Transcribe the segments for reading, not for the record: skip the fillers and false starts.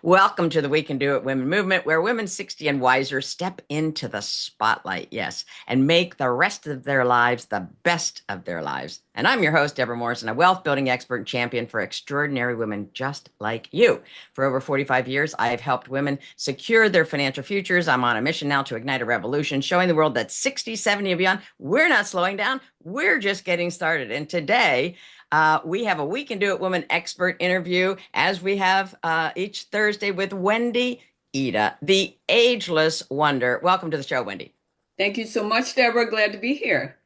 Welcome to the We Can Do It Women movement, where women 60 and wiser step into the spotlight, yes, and make the rest of their lives the best of their lives. And I'm your host, Debra Morrison, a wealth building expert and champion for extraordinary women just like you. For over 45 years, I've helped women secure their financial futures. I'm on a mission now to ignite a revolution, showing the world that 60, 70 and beyond, we're not slowing down. We're just getting started. And today, we have a We Can Do It Woman expert interview, as we have each Thursday, with Wendy Ida, the ageless wonder. Welcome to the show, Wendy. Thank you so much, Deborah. Glad to be here.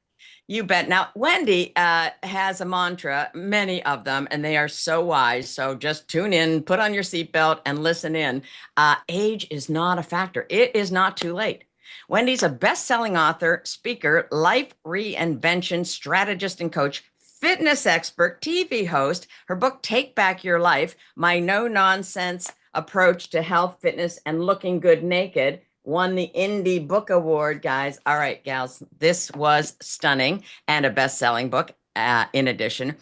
You bet. Now, Wendy has a mantra, many of them, and they are so wise. So just tune in, put on your seatbelt, and listen in. Age is not a factor. It is not too late. Wendy's a best-selling author, speaker, life reinvention strategist and coach, fitness expert, TV host. Her book, Take Back Your Life, My No-Nonsense Approach to Health, Fitness, and Looking Good Naked, won the Indie Book Award, guys. All right, gals, this was stunning and a best-selling book. In addition,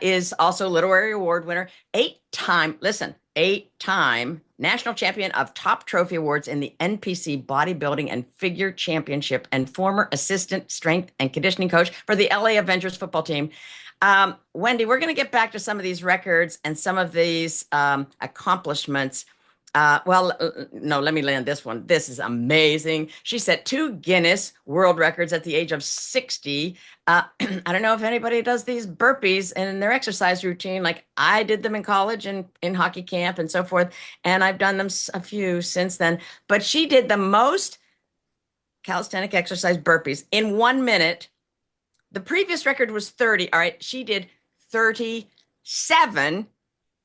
is also literary award winner, eight-time national champion of top trophy awards in the NPC bodybuilding and figure championship, and former assistant strength and conditioning coach for the LA Avengers football team. Wendy, we're going to get back to some of these records and some of these accomplishments. No, let me land this one. This is amazing. She set two Guinness World Records at the age of 60. I don't know if anybody does these burpees in their exercise routine. Like I did them in college and in hockey camp and so forth. And I've done them a few since then. But she did the most calisthenic exercise burpees in 1 minute. The previous record was 30. All right. She did 37.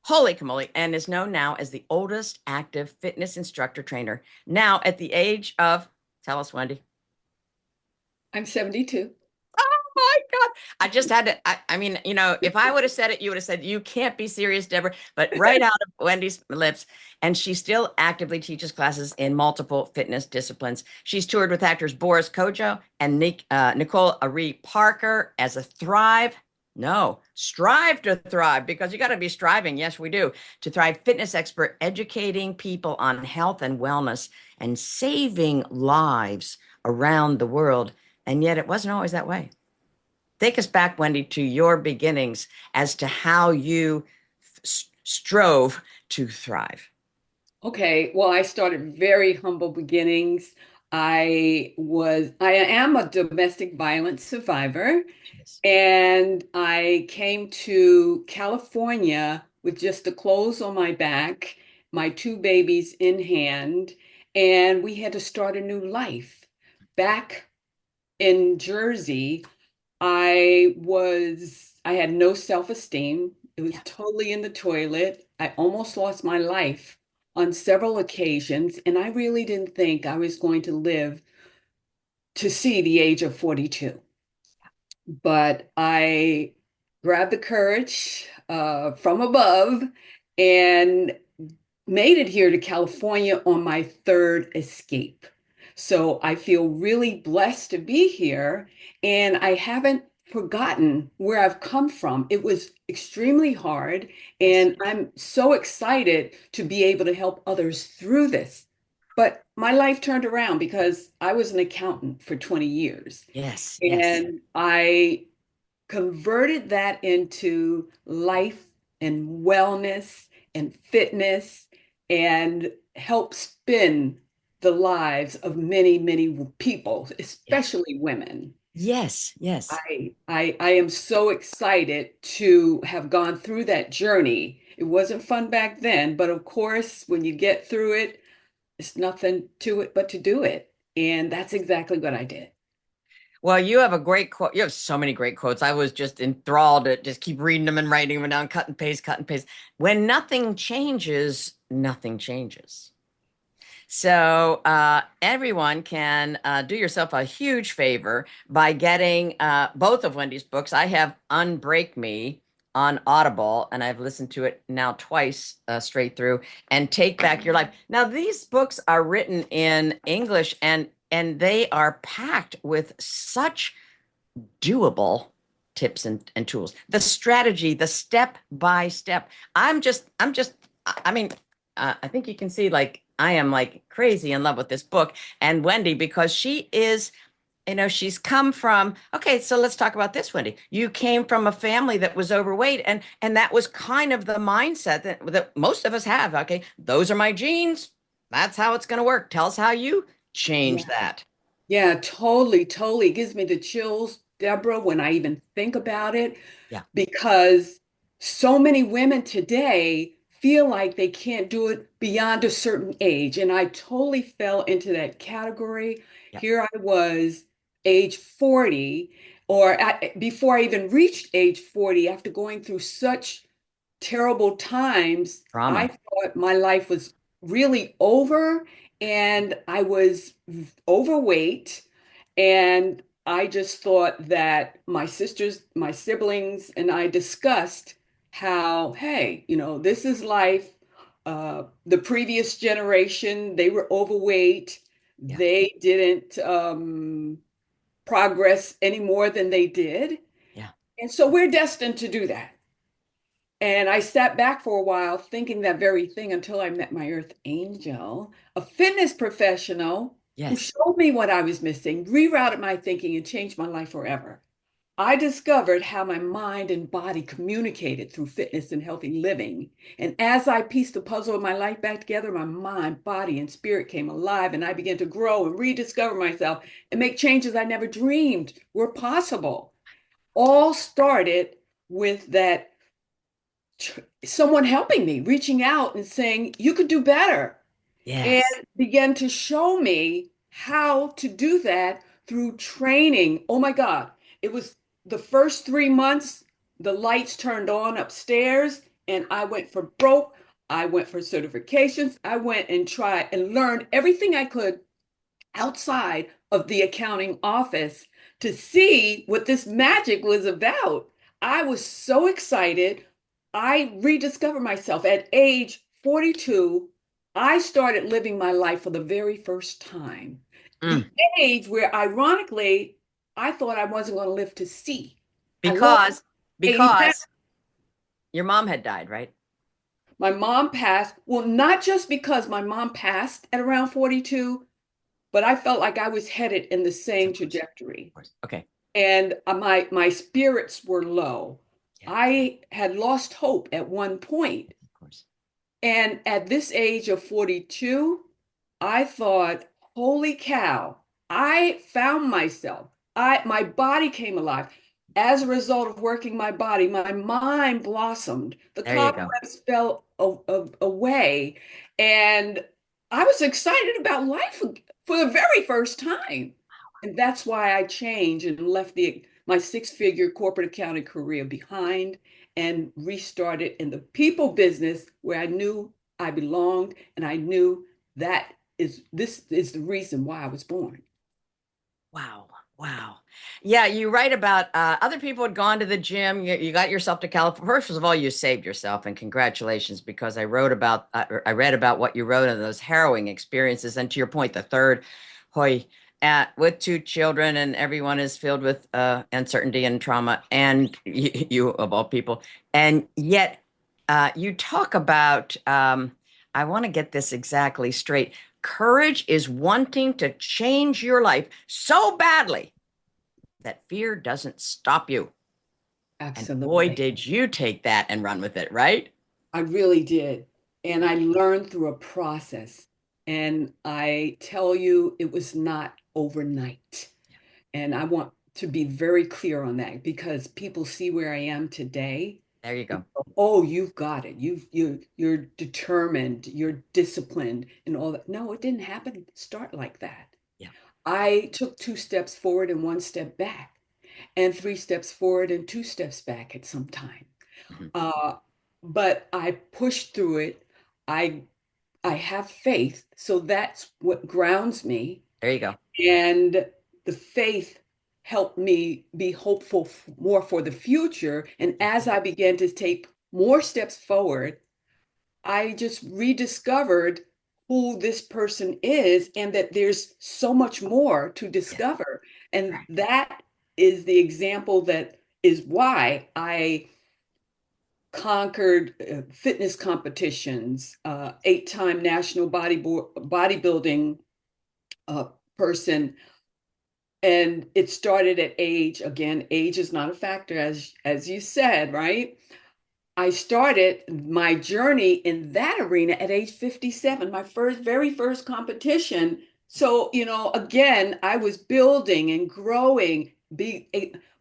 Holy camoli, and is known now as the oldest active fitness instructor trainer. Now at the age of, tell us, Wendy. I'm 72. Oh my God. I just had to, I mean, if I would have said it, you would have said, you can't be serious, Deborah. But right out of Wendy's lips. And she still actively teaches classes in multiple fitness disciplines. She's toured with actors Boris Kojo and Nicole Ari Parker as a strive to thrive, because you got to be striving. Yes, we do. To thrive fitness expert, educating people on health and wellness and saving lives around the world. And yet it wasn't always that way. Take us back, Wendy, to your beginnings as to how you strove to thrive. Okay, well, I started very humble beginnings. I am a domestic violence survivor, Yes. and I came to California with just the clothes on my back, my two babies in hand, and we had to start a new life. Back in Jersey, I had no self-esteem. It was Yeah. totally in the toilet. I almost lost my life on several occasions, and I really didn't think I was going to live to see the age of 42. But I grabbed the courage from above and made it here to California on my third escape. So I feel really blessed to be here, and I haven't forgotten where I've come from. It was extremely hard, Yes. and I'm so excited to be able to help others through this. But my life turned around because I was an accountant for 20 years, Yes. Yes. and I converted that into life and wellness and fitness, and help spin the lives of many, many people, Yeah. especially women. Yes. Yes. I am so excited to have gone through that journey. It wasn't fun back then, but of course, when you get through it, it's nothing to it but to do it. And that's exactly what I did. Well, you have a great quote. You have so many great quotes. I was just enthralled to just keep reading them and writing them down, cut and paste, cut and paste. When nothing changes, nothing changes. So everyone can do yourself a huge favor by getting both of Wendy's books. I have Unbreak Me on Audible, and I've listened to it now twice straight through, and Take Back Your Life. Now, these books are written in English, and they are packed with such doable tips and tools. The strategy, the step by step. I mean, I think you can see like I am like crazy in love with this book and Wendy because she is, she's come from, okay, so let's talk about this, Wendy. You came from a family that was overweight, and that was kind of the mindset that most of us have. Okay, those are my genes. That's how it's going to work. Tell us how you change Yeah. that. Yeah, totally, totally. It gives me the chills, Deborah, when I even think about it, Yeah, because so many women today feel like they can't do it beyond a certain age. And I totally fell into that category. yeah. Here I was, age 40, before I even reached age 40, after going through such terrible times, I Trauma. thought my life was really over and I was overweight. And I just thought that my sisters, my siblings, and I discussed how, hey, this is life. The previous generation, they were overweight. Yeah, They didn't progress any more than they did. yeah. And so we're destined to do that. And I sat back for a while thinking that very thing until I met my earth angel, a fitness professional who Yes. showed me what I was missing, rerouted my thinking, and changed my life forever. I discovered how my mind and body communicated through fitness and healthy living. And as I pieced the puzzle of my life back together, my mind, body, and spirit came alive, and I began to grow and rediscover myself and make changes I never dreamed were possible. All started with that someone helping me, reaching out and saying, you could do better, and Yes. began to show me how to do that through training. Oh my God. It was the first 3 months, the lights turned on upstairs, and I went for broke. I went for certifications. I went and tried and learned everything I could outside of the accounting office to see what this magic was about. I was so excited. I rediscovered myself at age 42. I started living my life for the very first time. The Mm. age where, ironically, I thought I wasn't going to live to see. I lost Because 80 pounds. because your mom had died, right? My mom passed. Well, not just because my mom passed at around 42, but I felt like I was headed in the Yes, same of course. trajectory. Of course. Okay. And my spirits were low. Yeah, I had lost hope at one point. of course. And at this age of 42, I thought, holy cow, I found myself. My body came alive. As a result of working my body, my mind blossomed. The There you go. cobwebs fell away. And I was excited about life for the very first time. And that's why I changed and left my six-figure corporate accounting career behind and restarted in the people business where I knew I belonged, and I knew this is the reason why I was born. Wow. Wow. Yeah, you write about other people had gone to the gym. You got yourself to California. First of all, you saved yourself, and congratulations, because I read about what you wrote and those harrowing experiences. And to your point, the third, hoy, with two children, and everyone is filled with uncertainty and trauma, and you of all people, and yet you talk about. I want to get this exactly straight. Courage is wanting to change your life so badly that fear doesn't stop you. And boy, Absolutely. did you take that and run with it, right? I really did. And I learned through a process. And I tell you, it was not overnight. And I want to be very clear on that because people see where I am today. There you And go. go, oh, you've got it. You're determined, you're disciplined and all that. No, it didn't start like that. Yeah. I took 2 steps forward and 1 step back, and 3 steps forward and 2 steps back at some time. Mhm. Uh, but I pushed through it. I I have faith, so that's what grounds me. There you go. And the faith helped me be hopeful more for the future. And Yeah. as I began to take more steps forward, I just rediscovered who this person is and that there's so much more to Yeah. discover. And Right. that is the example that is why I conquered fitness competitions, 8-time national bodybuilding uh, person. And it started at age, again, age is not a factor, as you said, right? I started my journey in that arena at age 57, my very first competition. So, again, I was building and growing.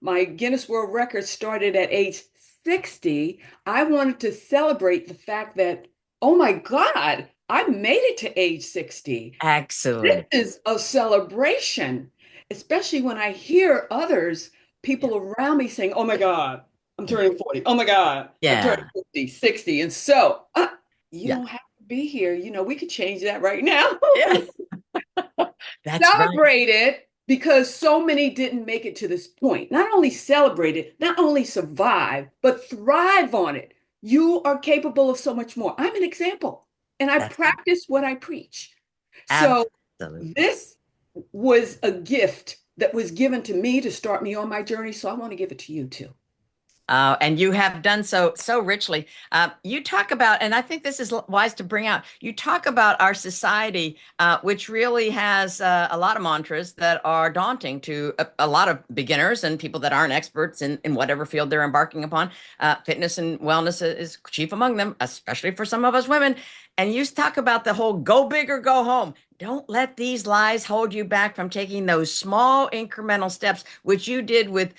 My Guinness World Records started at age 60. I wanted to celebrate the fact that, oh my God, I made it to age 60. This Excellent. is a celebration, especially when I hear others, Yeah. people around me saying, oh my God, I'm Yeah. turning 40. Oh my God, I'm turning Yeah. 50, 60. And so you Yeah. don't have to be here. We could change that right now. Yeah. That's right. Celebrate it because so many didn't make it to this point. Not only celebrate it, not only survive, but thrive on it. You are capable of so much more. I'm an example, and I That's practice what I preach. So absolutely. this was a gift that was given to me to start me on my journey. So I want to give it to you too. And you have done so richly. You talk about, and I think this is wise to bring out. You talk about our society, which really has a lot of mantras that are daunting to a lot of beginners and people that aren't experts in whatever field they're embarking upon. Fitness and wellness is chief among them, especially for some of us women. And you talk about the whole go big or go home. Don't let these lies hold you back from taking those small incremental steps, which you did with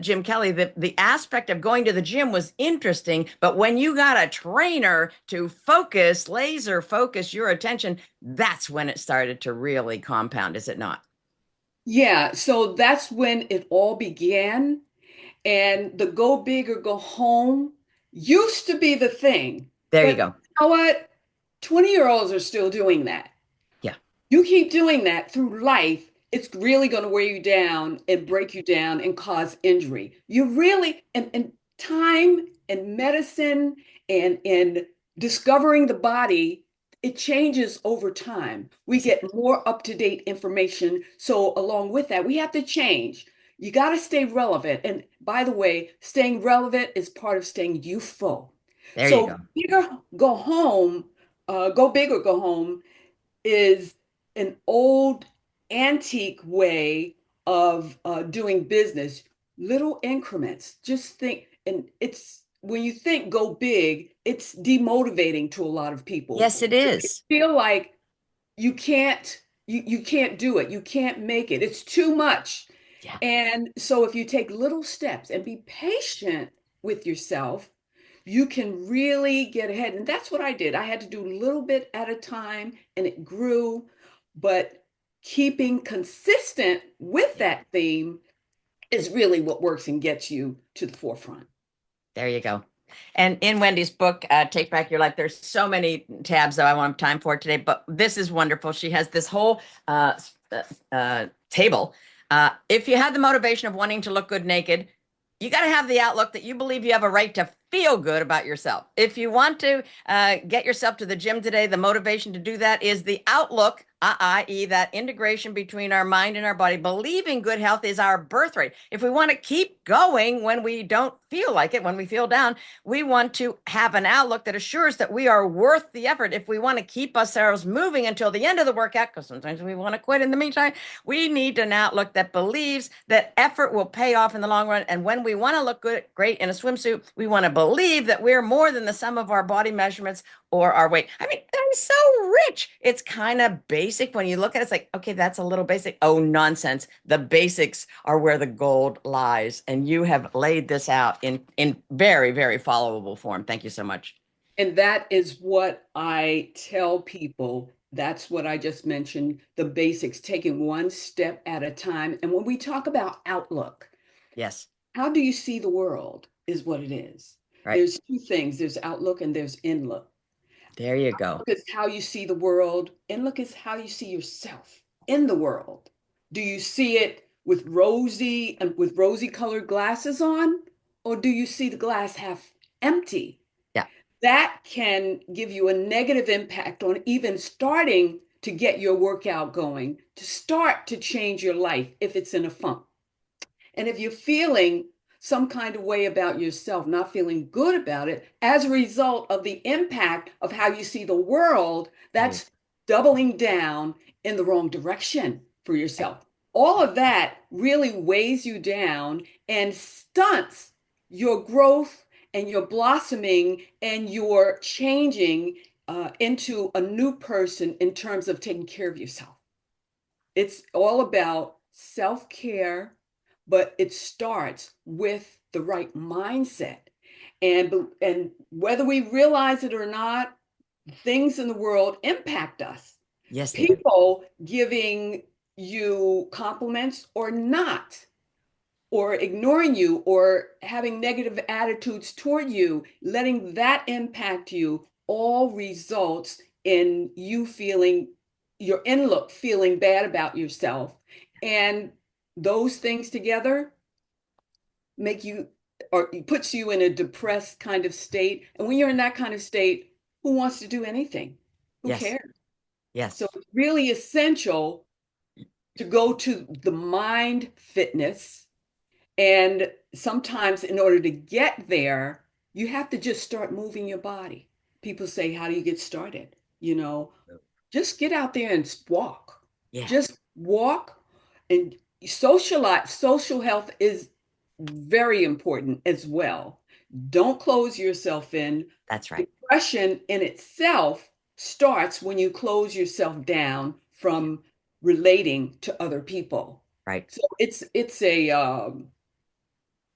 Jim Kelly. The aspect of going to the gym was interesting, but when you got a trainer to focus, laser focus your attention, that's when it started to really compound, is it not? Yeah, so that's when it all began. And the go big or go home used to be the thing. There you But go. you know what? 20-year-olds are still doing that. Yeah. You keep doing that through life, it's really going to wear you down and break you down and cause injury. You really, and time and medicine and discovering the body, it changes over time. We Yes, it get more up-to-date information. So along with that, we have to change. You got to stay relevant. And by the way, staying relevant is part of staying youthful. there you So go. bigger, go home, go big or go home is an old antique way of doing business, little increments. Just think, and it's when you think go big, it's demotivating to a lot of people. Yes, it They is. feel like you can't do it, you can't make it, it's too much. Yeah. And so if you take little steps and be patient with yourself, you can really get ahead. And that's what I did. I had to do a little bit at a time and it grew, but keeping consistent with Yeah. that theme is really what works and gets you to the forefront. There you go. And in Wendy's book, Take Back Your Life, there's so many tabs that I won't have time for today, but this is wonderful. She has this whole table. If you have the motivation of wanting to look good naked, you got to have the outlook that you believe you have a right to feel good about yourself. If you want to get yourself to the gym today, the motivation to do that is the outlook, i.e., that integration between our mind and our body. Believing good health is our birthright. If we want to keep going when we don't feel like it, when we feel down, we want to have an outlook that assures that we are worth the effort. If we want to keep ourselves moving until the end of the workout, because sometimes we want to quit in the meantime, we need an outlook that believes that effort will pay off in the long run. And when we want to look good, great in a swimsuit, we want to believe that we're more than the sum of our body measurements or our weight. I mean, that is so rich. It's kind of basic when you look at it. It's like, okay, that's a little basic. Oh, nonsense. The basics are where the gold lies. And you have laid this out in very, very followable form. Thank you so much. And that is what I tell people. That's what I just mentioned, the basics, taking one step at a time. And when we talk about outlook, Yes. how do you see the world is what it is. Right. There's two things, there's outlook and there's inlook. There you go. Look is how you see the world, and look is how you see yourself in the world. Do you see it with rosy colored glasses on, or do you see the glass half empty? Yeah. That can give you a negative impact on even starting to get your workout going, to start to change your life if it's in a funk. And if you're feeling some kind of way about yourself, not feeling good about it as a result of the impact of how you see the world, Right. that's doubling down in the wrong direction for yourself. All of that really weighs you down and stunts your growth and your blossoming and your changing into a new person in terms of taking care of yourself. It's all about self-care, but it starts with the right mindset. And whether we realize it or not, things in the world impact us. Yes, they do. People giving you compliments or not, or ignoring you, or having negative attitudes toward you, letting that impact you, all results in you feeling your inlook, feeling bad about yourself. And those things together make you, or puts you in a depressed kind of state. And when you're in that kind of state, who wants to do anything? Who Yes. cares? Yes. So it's really essential to go to the mind fitness. And sometimes, in order to get there, you have to just start moving your body. People say, how do you get started? You know, just get out there and walk. Yeah. Just walk and socialize. Social health is very important as well. Don't close yourself in. That's right. Depression in itself starts when you close yourself down from relating to other people. Right. So it's a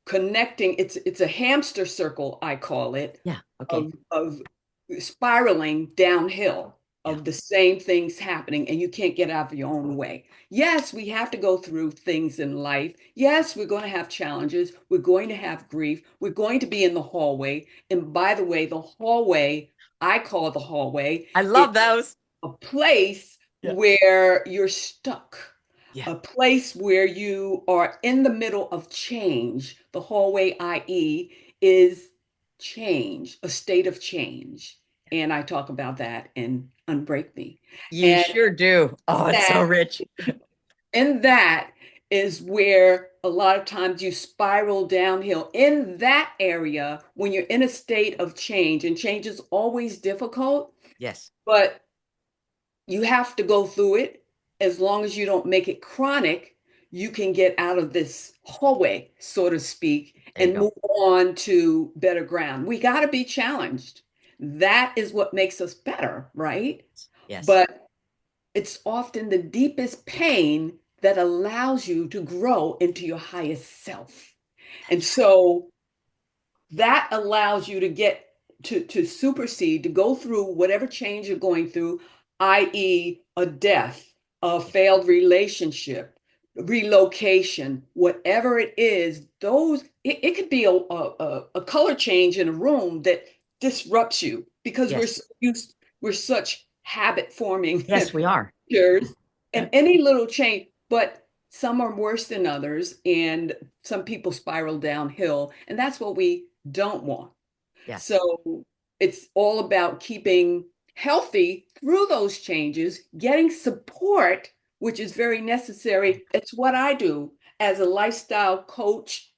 connecting, it's a hamster circle, I call it, Yeah. Okay. of spiraling downhill Yeah. of the same things happening, and you can't get out of your own way. Yes, we have to go through things in life. Yes, we're going to have challenges. We're going to have grief. We're going to be in the hallway. And by the way, the hallway, I call the hallway, I it's love those. a place Yeah. where you're stuck, Yeah. a place where you are in the middle of change. The hallway, i.e., is change, a state of change. And I talk about that in Unbreak Me. You And sure do. Oh, it's so that, rich. and that is where a lot of times you spiral downhill in that area when you're in a state of change. And change is always difficult, Yes. but you have to go through it. As long as you don't make it chronic, you can get out of this hallway, so to speak, There you and go. move on to better ground. We got to be challenged. That is what makes us better, right? Yes. But it's often the deepest pain that allows you to grow into your highest self. And That's right. so that allows you to get to supersede, to go through whatever change you're going through, i.e., a death, a Yeah. failed relationship, relocation, whatever it is. Those it could be a color change in a room that disrupts you because we're Yes. so used, we're such habit forming Yes, we are. creatures, Yeah. and any little change, but some are worse than others, and some people spiral downhill, and that's what we don't want. Yes. So it's all about keeping healthy through those changes, getting support, which is very necessary. It's what I do as a lifestyle coach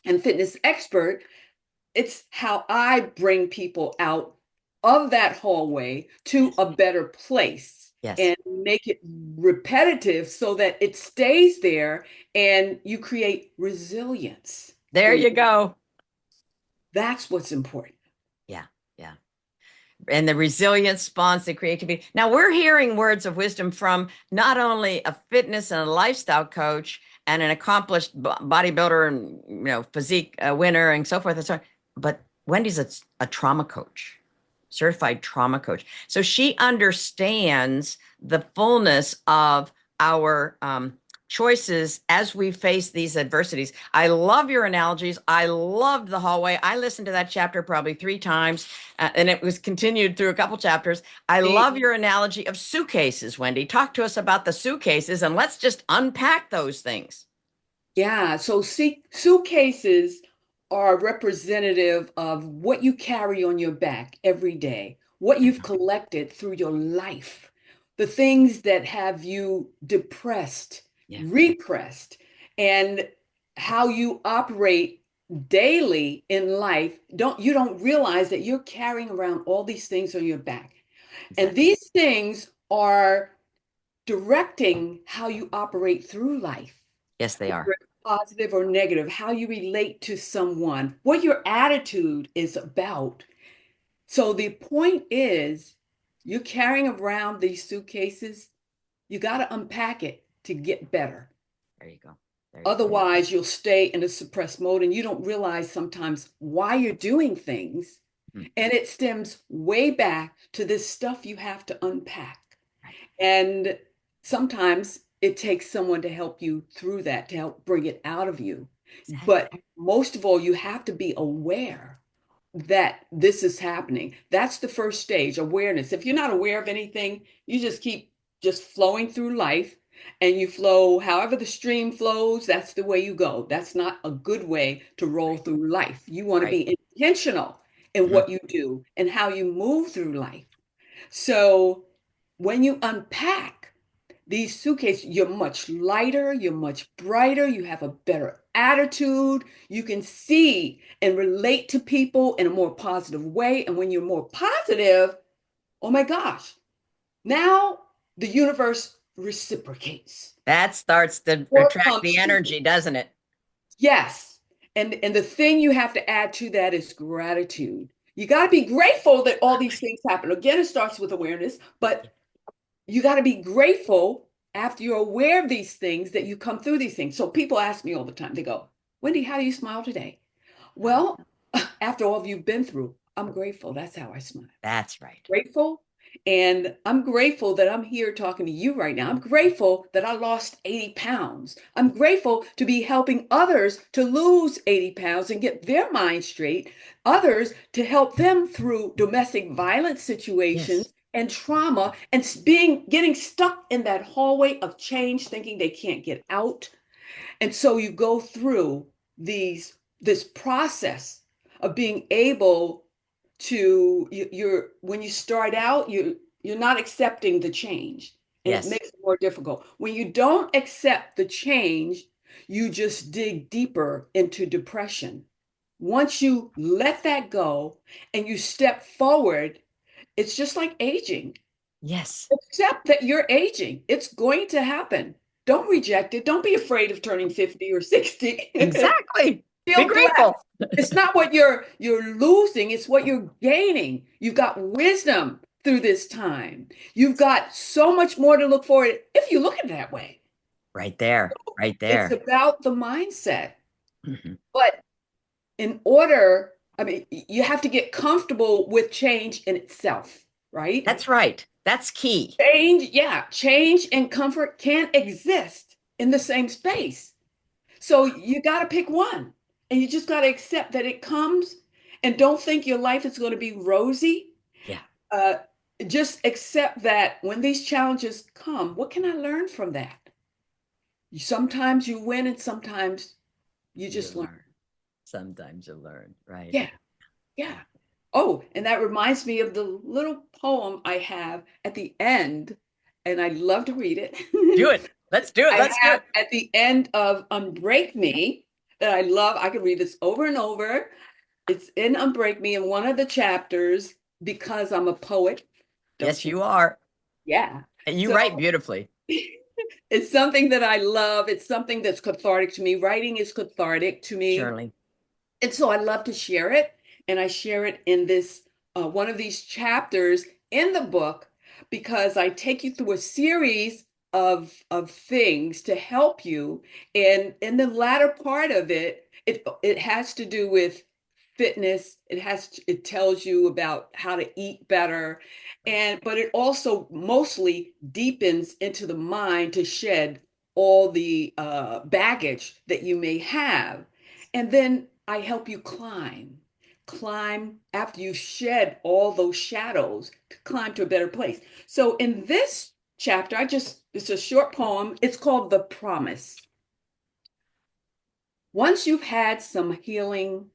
and fitness expert. It's how I bring people out of that hallway to Yes. a better place Yes. and make it repetitive so that it stays there and you create resilience There for you. you go. That's what's important. Yeah. Yeah. And the resilience spawns the creativity. Now we're hearing words of wisdom from not only a fitness and a lifestyle coach and an accomplished bodybuilder and physique winner and so forth and so on, but Wendy's a trauma coach, certified trauma coach. So she understands the fullness of our choices as we face these adversities. I love your analogies. I loved the hallway. I listened to that chapter probably 3 times, and it was continued through a couple chapters. I love your analogy of suitcases, Wendy. Talk to us about the suitcases, and let's just unpack those things. Yeah, so suitcases are representative of what you carry on your back every day, what you've collected through your life, the things that have you depressed, Yeah. repressed, and how you operate daily in life, you don't realize that you're carrying around all these things on your back. And Exactly. these things are directing how you operate through life, Yes, they whether are. it's positive or negative, how you relate to someone, what your attitude is about. So the point is, you're carrying around these suitcases, you got to unpack it to get better. There you go. There you go. Otherwise, you'll stay in a suppressed mode and you don't realize sometimes why you're doing things. Mhm. And it stems way back to this stuff you have to unpack. Right. And sometimes it takes someone to help you through that, to help bring it out of you. But Exactly. most of all, you have to be aware that this is happening. That's the first stage, awareness. If you're not aware of anything, you just keep just flowing through life and you flow however the stream flows, that's the way you go. That's not a good way to roll Right. through life. You want to Right. be intentional in Mhm. what you do and how you move through life. So when you unpack these suitcases, you're much lighter, you're much brighter, you have a better attitude, you can see and relate to people in a more positive way. And when you're more positive, oh my gosh, now the universe reciprocates. That starts to What attract comes the to you? energy, doesn't it? Yes. And the thing you have to add to that is gratitude. You got to be grateful that all these things happen. Again, it starts with awareness, but you got to be grateful after you're aware of these things that you come through these things. So people ask me all the time, they go, Wendy, how do you smile today? Well, after all you've been through, I'm grateful. That's how I smile. That's right. Grateful. And I'm grateful that I'm here talking to you right now. I'm grateful that I lost 80 pounds. I'm grateful to be helping others to lose 80 pounds and get their mind straight, others to help them through domestic violence Yes. situations and trauma and getting stuck in that hallway of change, thinking they can't get out. And so you go through this process of being able to you're when you start out you're not accepting the change and it Yes. makes it more difficult. When you don't accept the change, you just dig deeper into depression. Once you let that go and you step forward, it's just like aging. Yes. Accept that you're aging. It's going to happen. Don't reject it. Don't be afraid of turning 50 or 60. Exactly. Be Feel blessed. grateful. It's not what you're losing, it's what you're gaining. You've got wisdom through this time. You've got so much more to look forward to if you look at it that way. Right there. Right It's there. about the mindset. Mhm. But in order, I mean, you have to get comfortable with change in itself, right? That's right. That's key. Change, yeah, change and comfort can't exist in the same space. So you got to pick one and you just got to accept that it comes and don't think your life is going to be rosy. Yeah. Uh, just accept that when these challenges come, what can I learn from that? Sometimes you win and sometimes you You just learn. learn. Sometimes you learn. Right. Yeah, yeah. Oh, and that reminds me of the little poem I have at the end, and I love to read it. Do it. Let's do it. I Let's do have it. at the end of Unbreak Me that I love. I can read this over and over. It's in Unbreak Me in one of the chapters because I'm a poet, don't Yes, you? you are. Yeah. And you So write beautifully. it's something that I love. It's something that's cathartic to me. Writing is cathartic to me. Surely. And so I love to share it. And I share it in this one of these chapters in the book because I take you through a series of things to help you. And in the latter part of it, it has to do with fitness. It tells you about how to eat better. And but it also mostly deepens into the mind to shed all the baggage that you may have. And then I help you climb after you shed all those shadows to climb to a better place. So in this chapter, it's a short poem. It's called The Promise. Once you've had some healing,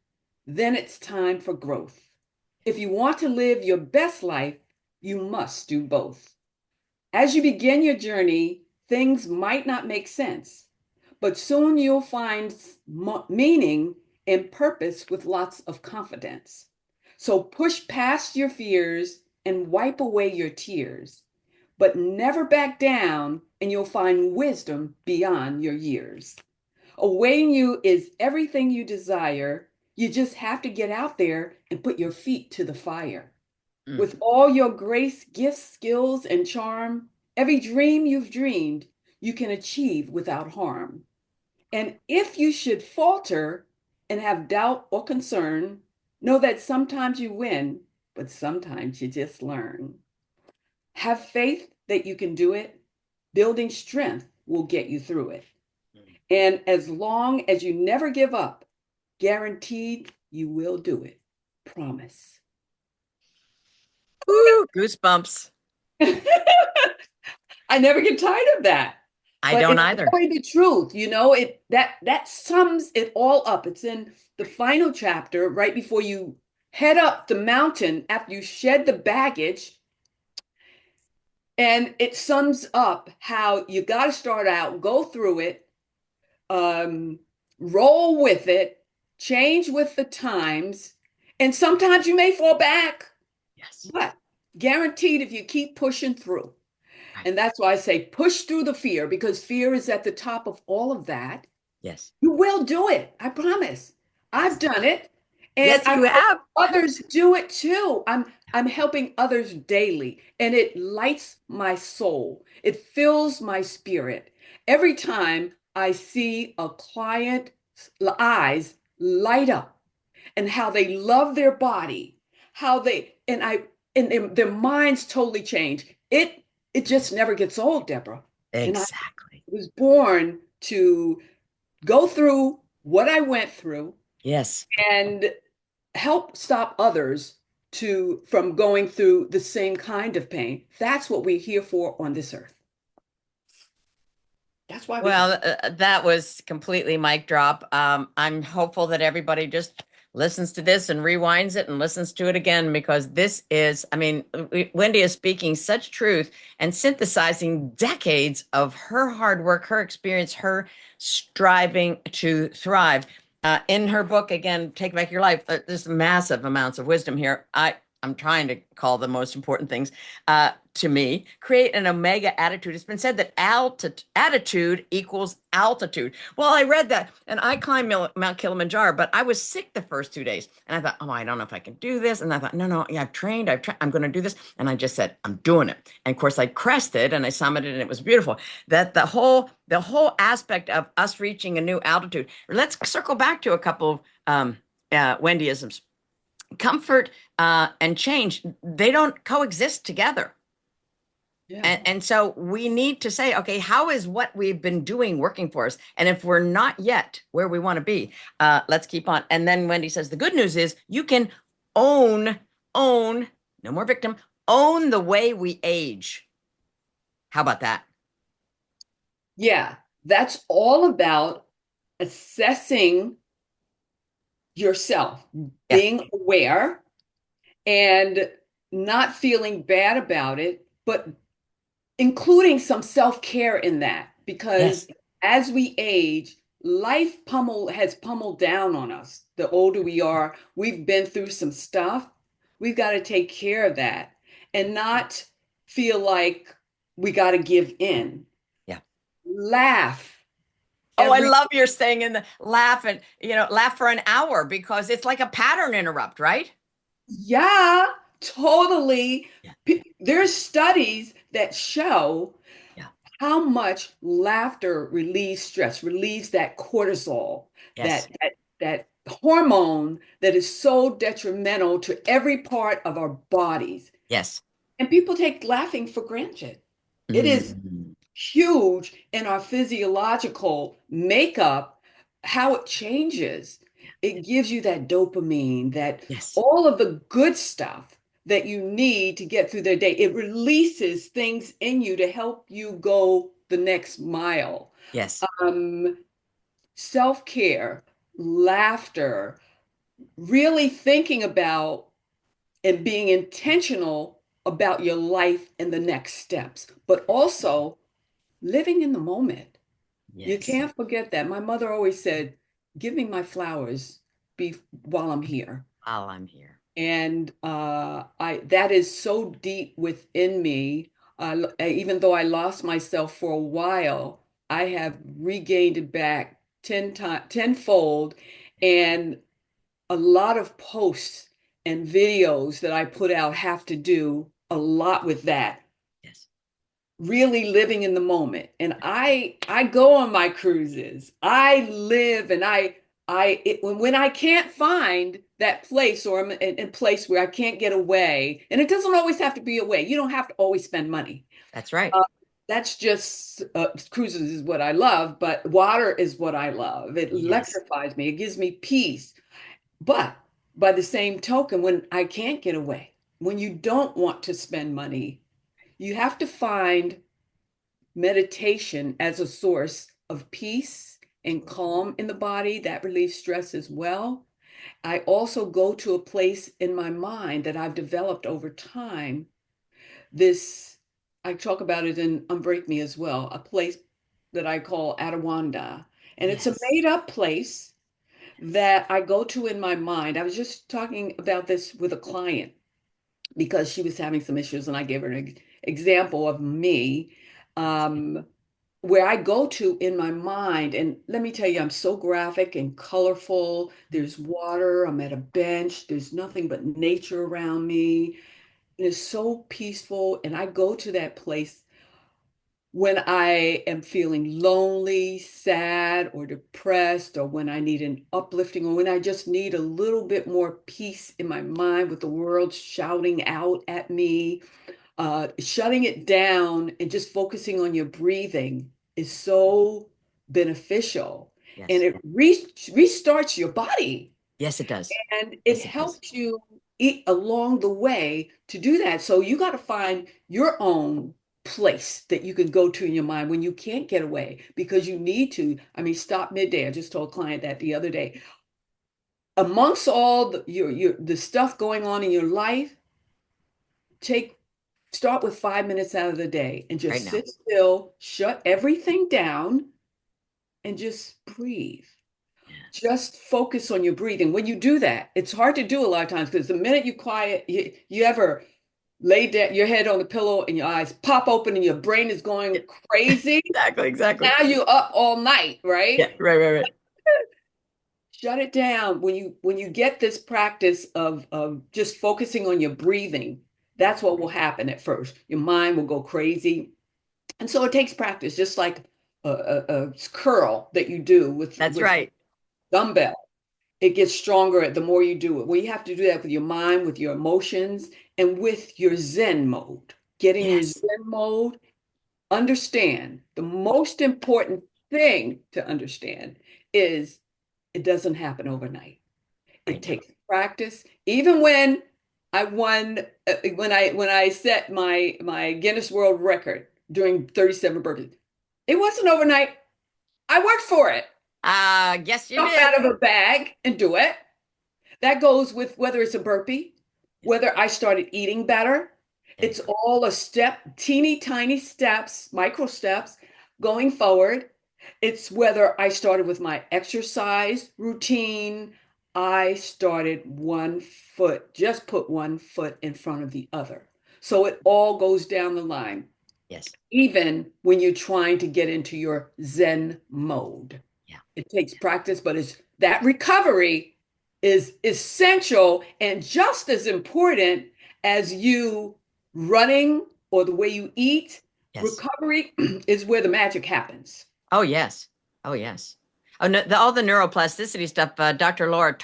then it's time for growth. If you want to live your best life, you must do both. As you begin your journey, things might not make sense, but soon you'll find meaning and purpose with lots of confidence. So push past your fears and wipe away your tears, but never back down, and you'll find wisdom beyond your years. Awaiting you is everything you desire. You just have to get out there and put your feet to the fire. Mm. With all your grace, gifts, skills, and charm, every dream you've dreamed, you can achieve without harm. And if you should falter and have doubt or concern, know that sometimes you win, but sometimes you just learn. Have faith that you can do it. Building strength will get you through it. And as long as you never give up, guaranteed you will do it. Promise. Ooh, goosebumps. I never get tired of that. I But don't it's either. really the truth, it that sums it all up. It's in the final chapter, right before you head up the mountain after you shed the baggage. And it sums up how you got to start out, go through it, um, roll with it, change with the times, and sometimes you may fall back, Yes. but guaranteed if you keep pushing through. Right. And that's why I say push through the fear, because fear is at the top of all of that. Yes. You will do it. I promise. I've Yes. done it. And Yes, I you hope have. others do it too. I'm helping others daily, and it lights my soul. It fills my spirit. Every time I see a client's eyes light up and how they love their body, how they and their minds totally change. It just never gets old, Deborah. And I Exactly. was born to go through what I went through Yes. and help stop others to from going through the same kind of pain. That's what we're here for on this earth. That's why we're Well, here. that was completely mic drop. I'm hopeful that everybody just listens to this and rewinds it and listens to it again, because this is, I mean, Wendy is speaking such truth and synthesizing decades of her hard work, her experience, her striving to thrive. In her book, again, Take Back Your Life, there's massive amounts of wisdom here. I'm trying to call the most important things to me. Create an omega attitude. It's been said that attitude equals altitude. Well, I read that and I climbed Mount Kilimanjaro, but I was sick the first 2 days. And I thought, oh, I don't know if I can do this. And I thought, no, yeah, I'm going to do this. And I just said, I'm doing it. And of course, I crested and I summited and it was beautiful. That the whole aspect of us reaching a new altitude. Let's circle back to a couple of Wendyisms. Comfort and change, they don't coexist together. Yeah. And so we need to say, okay, how is what we've been doing working for us? And if we're not yet where we want to be, let's keep on. And then Wendy says, the good news is you can own, no more victim, own the way we age. How about that? Yeah, that's all about assessing yourself, Yeah. being aware and not feeling bad about it, but including some self-care in that, because Yes. as we age, life has pummeled down on us. The older we are, we've been through some stuff. We've got to take care of that and not feel like we got to give in. Yeah. Laugh Oh, I every, love your saying in the laugh and, laugh for an hour, because it's like a pattern interrupt, right? yeah, totally. Yeah. There's studies that show Yeah. how much laughter relieves stress, relieves that cortisol, Yes. that hormone that is so detrimental to every part of our bodies. Yes. And people take laughing for granted. It is Mm. huge in our physiological makeup, how it changes. It gives you that dopamine, that Yes. all of the good stuff that you need to get through the day. It releases things in you to help you go the next mile. Yes. Um, Self-care, laughter, really thinking about and being intentional about your life and the next steps, but also living in the moment. You Yes. can't forget that. My mother always said, give me my flowers while I'm here. While I'm here. And I that is so deep within me. Even though I lost myself for a while, I have regained it back tenfold. And a lot of posts and videos that I put out have to do a lot with that, Yes. really living in the moment. And I go on my cruises. I live and when I can't find that place, or I'm in a place where I can't get away, and it doesn't always have to be away. You don't have to always spend money. That's right. Uh, that's just cruises is what I love, but water is what I love. It Yes. electrifies me. It gives me peace. But by the same token, when I can't get away, when you don't want to spend money, you have to find meditation as a source of peace and calm in the body that relieves stress as well. I also go to a place in my mind that I've developed over time. This, I talk about it in Unbreak Me as well, a place that I call Adiwanda. And it's a Yes. made up place that I go to in my mind. I was just talking about this with a client because she was having some issues, and I gave her an example of me. Um, where I go to in my mind. And let me tell you, I'm so graphic and colorful. There's water, I'm at a bench, there's nothing but nature around me. It is so peaceful. And I go to that place when I am feeling lonely, sad, or depressed, or when I need an uplifting, or when I just need a little bit more peace in my mind with the world shouting out at me. Shutting it down and just focusing on your breathing is so beneficial, and Yes. it restarts your body, Yes, it does. and it Yes, it does. helps you eat along the way to do that. So you got to find your own place that you can go to in your mind when you can't get away because you need to. I mean, stop midday. I just told a client that the other day. Amongst all the stuff going on in your life, take start with 5 minutes out of the day and Right just now. sit still, shut everything down, and just breathe. Yes. Just focus on your breathing. When you do that, it's hard to do a lot of times because the minute you quiet, you ever lay down your head on the pillow and your eyes pop open and your brain is Yeah. going crazy. Exactly. Exactly. Now you up all night, Yeah. right? Right. Right. Right. Shut it down. When you get this practice of just focusing on your breathing, that's what will happen at first. Your mind will go crazy. And so it takes practice, just like a curl that you do That's with right. dumbbell. It gets stronger the more you do it. Well, you have to do that with your mind, with your emotions, and with your Zen mode. Get in your Yes. Zen mode. Understand the most important thing to understand is it doesn't happen overnight. Right It now. takes practice. Even when I won, when I set my Guinness World Record doing 37 burpees, it wasn't overnight. I worked for it. Yes, you Jump did. out of a bag and do it. That goes with whether it's a burpee, Yes. whether I started eating better. Yes. It's all a step, teeny tiny steps, micro steps going forward. It's whether I started with my exercise routine. I started one foot, just put one foot in front of the other. So it all goes down the line, Yes. even when you're trying to get into your Zen mode. Yeah. It takes practice, but it's that recovery is essential and just as important as you running or the way you eat. Yes. Recovery is where the magic happens. Oh, yes. Oh, yes. Oh, no, all the neuroplasticity stuff. Dr. Laura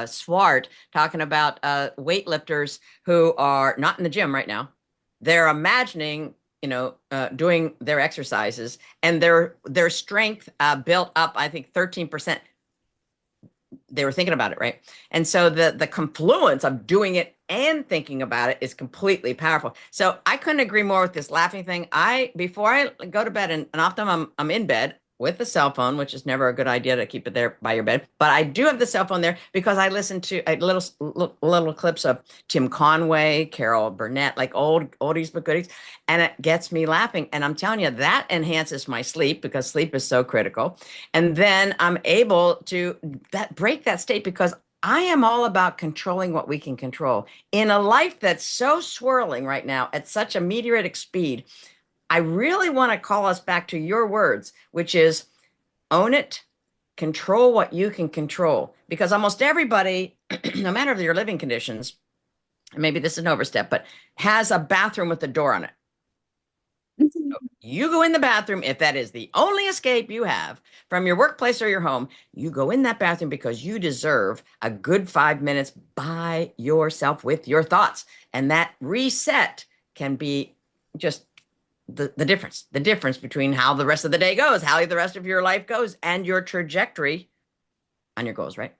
Swart talking about weightlifters who are not in the gym right now. They're imagining, doing their exercises, and their strength built up, I think, 13%. They were thinking about it, right? And so the confluence of doing it and thinking about it is completely powerful. So I couldn't agree more with this laughing thing. Before I go to bed, and often I'm in bed with the cell phone, which is never a good idea to keep it there by your bed. But I do have the cell phone there because I listen to little clips of Tim Conway, Carol Burnett, like old oldies but goodies, and it gets me laughing. And I'm telling you, that enhances my sleep because sleep is so critical. And then I'm able to break that state because I am all about controlling what we can control. In a life that's so swirling right now at such a meteoritic speed, I really want to call us back to your words, which is own it, control what you can control. Because almost everybody, no matter your living conditions, maybe this is an overstep, but has a bathroom with the door on it. You go in the bathroom if that is the only escape you have from your workplace or your home. You go in that bathroom because you deserve a good 5 minutes by yourself with your thoughts. And that reset can be just the difference between how the rest of the day goes, how the rest of your life goes, and your trajectory on your goals, right?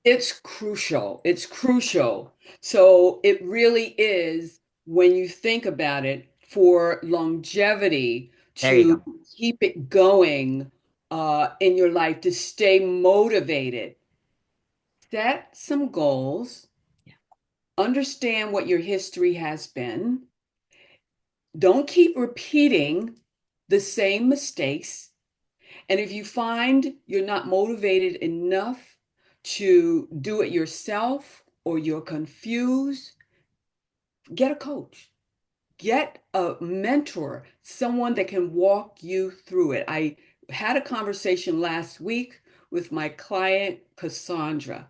It's crucial. It's crucial. So it really is, when you think about it, for longevity, There you to go. keep it going in your life, to stay motivated. Set some goals, Yeah. understand what your history has been. Don't keep repeating the same mistakes. And if you find you're not motivated enough to do it yourself, or you're confused, get a coach, get a mentor, someone that can walk you through it. I had a conversation last week with my client, Cassandra,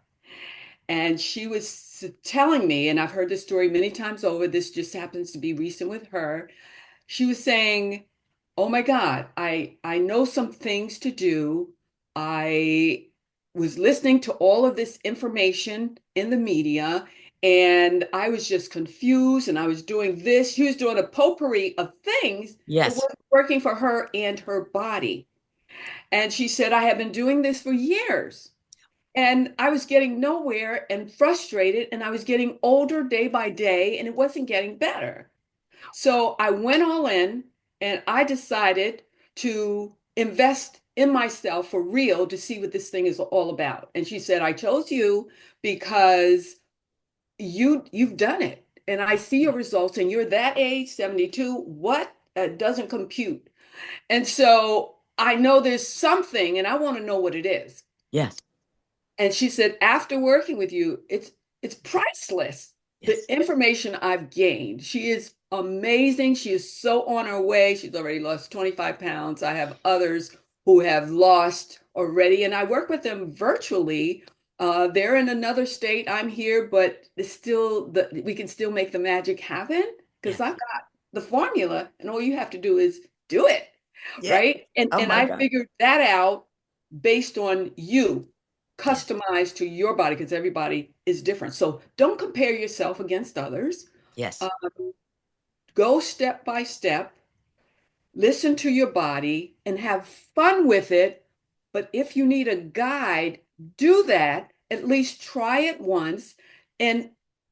and she was telling me, and I've heard this story many times over, this just happens to be recent with her. She was saying, "Oh my God, I know some things to do. I was listening to all of this information in the media, and I was just confused, and I was doing this." She was doing a potpourri of things that Yes. weren't working for her and her body. And she said, "I have been doing this for years." And I was getting nowhere and frustrated, and I was getting older day by day, and it wasn't getting better. So I went all in, and I decided to invest in myself for real to see what this thing is all about. And she said, "I chose you because you've done it. And I see your results, and you're that age, 72. What doesn't compute?" And so I know there's something, and I want to know what it is. Yes. And she said, "After working with you, it's priceless. The Yes. information I've gained." She is amazing. She is so on her way. She's already lost 25 pounds. I have others who have lost already, and I work with them virtually. They're in another state. I'm here, but it's still we can still make the magic happen, because Yes. I've got the formula, and all you have to do is do it, Yeah. right? And Oh and my I God. figured that out based on you, Yes. customized to your body, because everybody is different. So don't compare yourself against others. Yes. Uh, Go step by step, listen to your body, and have fun with it. But if you need a guide, do that. At least try it once, and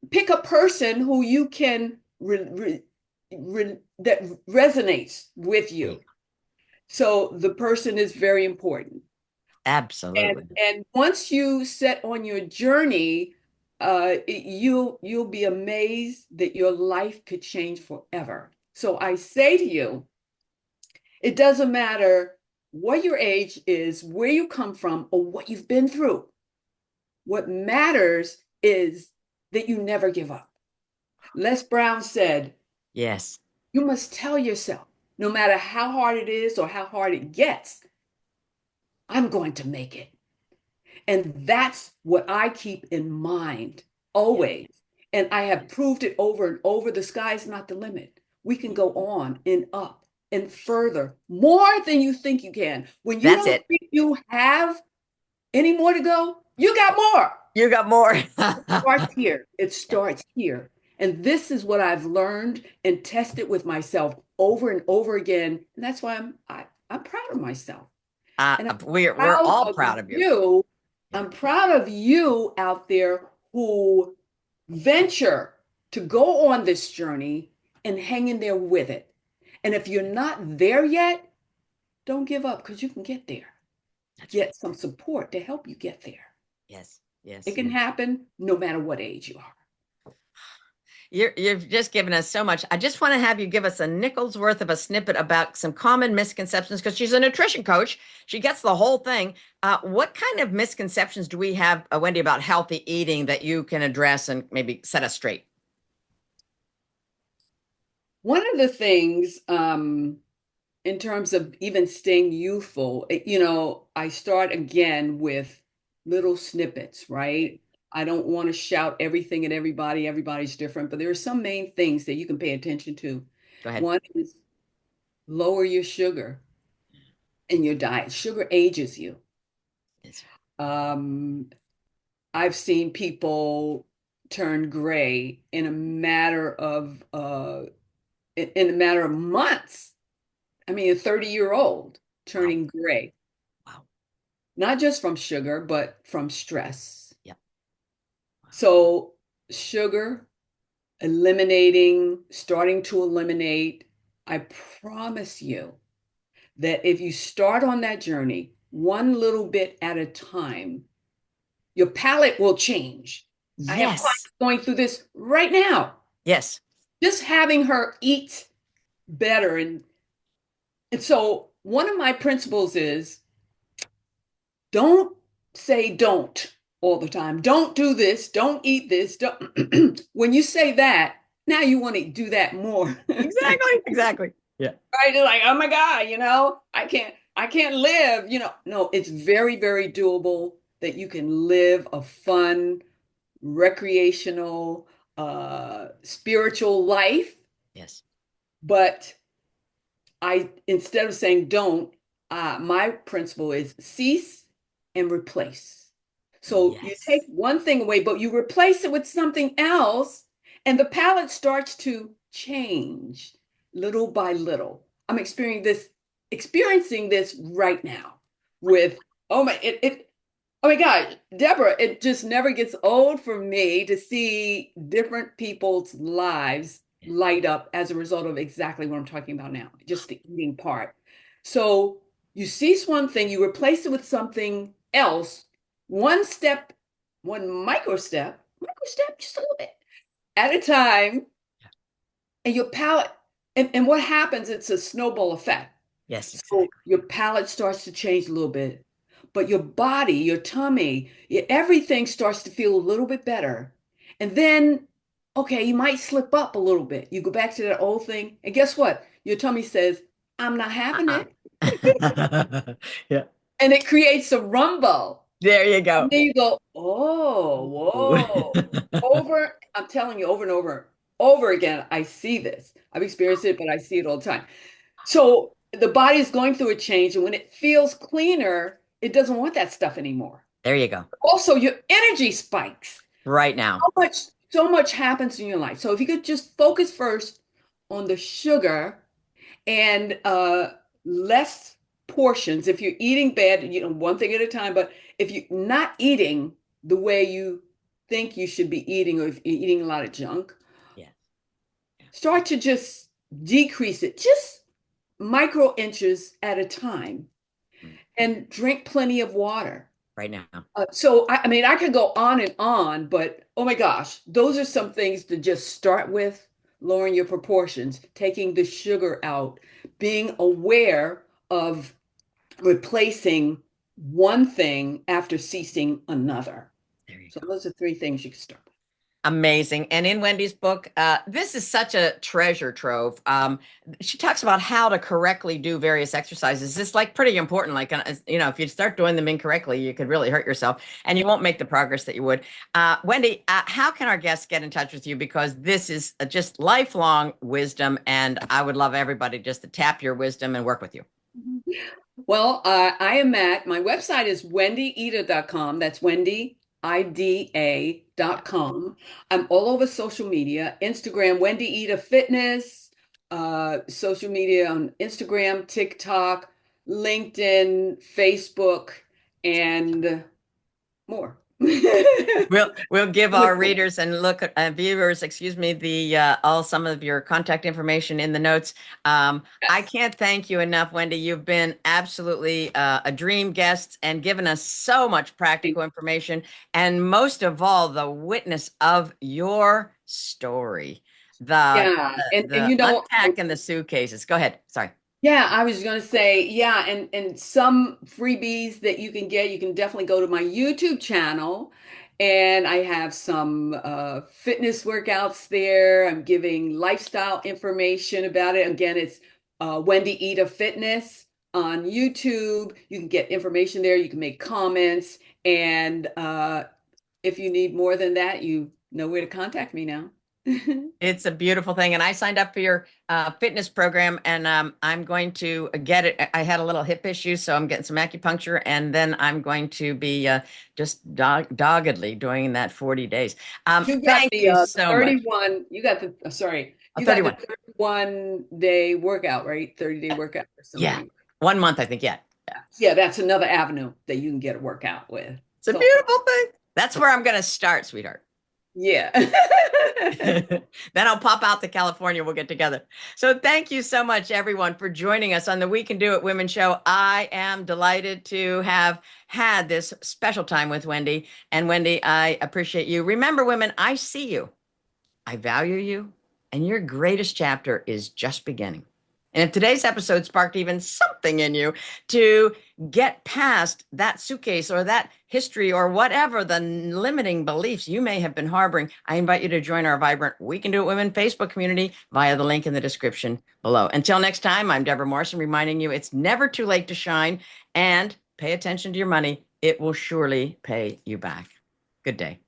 pick a person who you can that resonates with There you you. go. So the person is very important. And Absolutely. and once you set on your journey, you'll be amazed that your life could change forever. So I say to you, it doesn't matter what your age is, where you come from, or what you've been through. What matters is that you never give up. Les Brown said, Yes. "You must tell yourself, no matter how hard it is or how hard it gets, I'm going to make it." And that's what I keep in mind Yeah. always. And I have proved it over and over. The sky's not the limit. We can go on and up and further, more than you think you can. When you That's don't it. think you have any more to go, you got more. You got more. It starts here. It Yeah. starts here. And this is what I've learned and tested with myself over and over again. And that's why I'm proud of myself. And I'm We're proud all of proud of you. you. Yeah. I'm proud of you out there who venture to go on this journey and hang in there with it. And if you're not there yet, don't give up, because you can get there. That's right. Get some support to help you get there. Yes. It Yes. can happen no matter what age you are. You've just given us so much. I just want to have you give us a nickel's worth of a snippet about some common misconceptions because she's a nutrition coach. She gets the whole thing. What kind of misconceptions do we have, Wendy, about healthy eating that you can address and maybe set us straight? One of the things, in terms of even staying youthful, I start again with little snippets, right? I don't want to shout everything at everybody. Everybody's different, but there are some main things that you can pay attention to. Go ahead. One is lower your sugar in your diet. Sugar ages you. Yes. Um, I've seen people turn gray in a matter of months. I mean, a 30-year-old Wow. turning gray, Wow. not just from sugar, but from stress. Yep. Wow. So, sugar, starting to eliminate, I promise you that if you start on that journey one little bit at a time, your palate will change. I have Yes. clients going through this right now. Yes. Just having her eat better. And so one of my principles is don't say don't all the time. Don't do this. Don't eat this. Don't. When you say that, now you want to do that more. Exactly. Exactly. Yeah. Right? You're like, oh my God, I can't live, No, it's very, very doable that you can live a fun, recreational, spiritual life. Yes. But instead of saying don't, my principle is cease and replace. So you take Yes. one thing away, but you replace it with something else, and the palette starts to change little by little. I'm experiencing this right now with oh my God, Deborah, it just never gets old for me to see different people's lives light up as a result of exactly what I'm talking about now, just the eating part. So you cease one thing, you replace it with something else, one step, one micro step, just a little bit at a time, and your palate, and what happens, it's a snowball effect. Yes. So Exactly. your palate starts to change a little bit, but your body, your tummy, everything starts to feel a little bit better. And then, okay, you might slip up a little bit. You go back to that old thing, and guess what? Your tummy says, I'm not having Uh-uh. it. Yeah. And it creates a rumble. There you And go. then you go, oh, Ooh. whoa. I'm telling you over again, I see this. I've experienced it, but I see it all the time. So the body is going through a change, and when it feels cleaner, it doesn't want that stuff anymore. There you go. Also, your energy spikes. Right now. So much happens in your life. So if you could just focus first on the sugar and less portions. If you're eating bad, one thing at a time, but if you're not eating the way you think you should be eating, or if you're eating a lot of junk, Yes. Yeah. start to just decrease it, just micro inches at a time, Mm. and drink plenty of water. Right now. So, I mean, I could go on and on, but oh my gosh, those are some things to just start with: lowering your proportions, taking the sugar out, being aware of replacing one thing after ceasing another. There you So, go. those are three things you can start with. Amazing. And in Wendy's book, this is such a treasure trove. She talks about how to correctly do various exercises. It's like pretty important. Like, if you start doing them incorrectly, you could really hurt yourself and you won't make the progress that you would. Wendy, how can our guests get in touch with you? Because this is just lifelong wisdom. And I would love everybody just to tap your wisdom and work with you. Well, my website is wendyida.com. That's wendyida.com. I'm all over social media: Instagram, Wendy Ida Fitness, social media on Instagram, TikTok, LinkedIn, Facebook, and more. We'll give our readers and look viewers, excuse me, the all some of your contact information in the notes. I Yes. can't thank you enough, Wendy. You've been absolutely a dream guest and given us so much practical information, and most of all, the witness of your story, the Yeah, and the you know, unpack and the suitcases. Go ahead. Sorry. yeah, I was going to say, yeah, and some freebies that you can get, you can definitely go to my YouTube channel, and I have some fitness workouts there. I'm giving lifestyle information about it. Again, it's Wendy Ida Fitness on YouTube. You can get information there. You can make comments, and if you need more than that, you know where to contact me now. It's a beautiful thing. And I signed up for your fitness program and I'm going to get it. I had a little hip issue, so I'm getting some acupuncture and then I'm going to be just doggedly doing that 40 days. You got Thank the you so much. 31, you got the, sorry, you got the 31. 31-day workout, right? 30-day workout or Yeah. something. 1 month, I think. Yeah. Yeah. Yeah, that's another avenue that you can get a workout with. It's a So, beautiful thing. That's where I'm going to start, sweetheart. yeah. Then I'll pop out to California. We'll get together. So thank you so much, everyone, for joining us on the We Can Do It Women Show. I am delighted to have had this special time with Wendy. And Wendy, I appreciate you. Remember, women, I see you, I value you, and your greatest chapter is just beginning. And if today's episode sparked even something in you to get past that suitcase or that history or whatever the limiting beliefs you may have been harboring, I invite you to join our vibrant We Can Do It Women Facebook community via the link in the description below. Until next time, I'm Debra Morrison reminding you it's never too late to shine and pay attention to your money. It will surely pay you back. Good day.